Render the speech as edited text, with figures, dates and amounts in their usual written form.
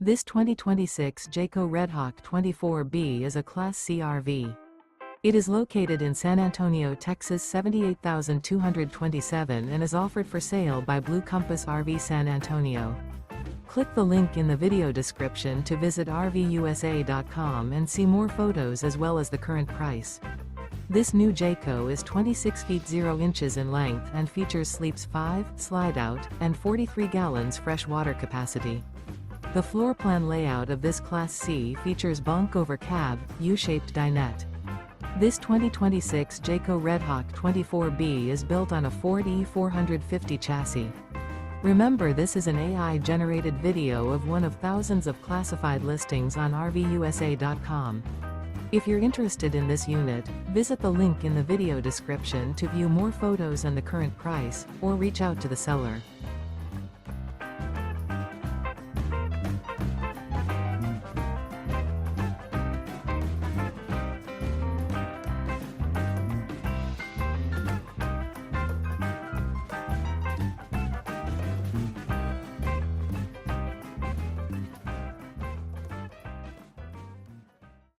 This 2026 Jayco Redhawk 24B is a Class C RV. It is located in San Antonio, Texas 78227 and is offered for sale by Blue Compass RV San Antonio. Click the link in the video description to visit RVUSA.com and see more photos as well as the current price. This new Jayco is 26 feet 0 inches in length and features sleeps 5, slide-out, and 43 gallons fresh water capacity. The floor plan layout of this Class C features bunk over cab, U-shaped dinette. This 2026 Jayco Redhawk 24B is built on a Ford E450 chassis. Remember, this is an AI-generated video of one of thousands of classified listings on RVUSA.com. If you're interested in this unit, visit the link in the video description to view more photos and the current price, or reach out to the seller.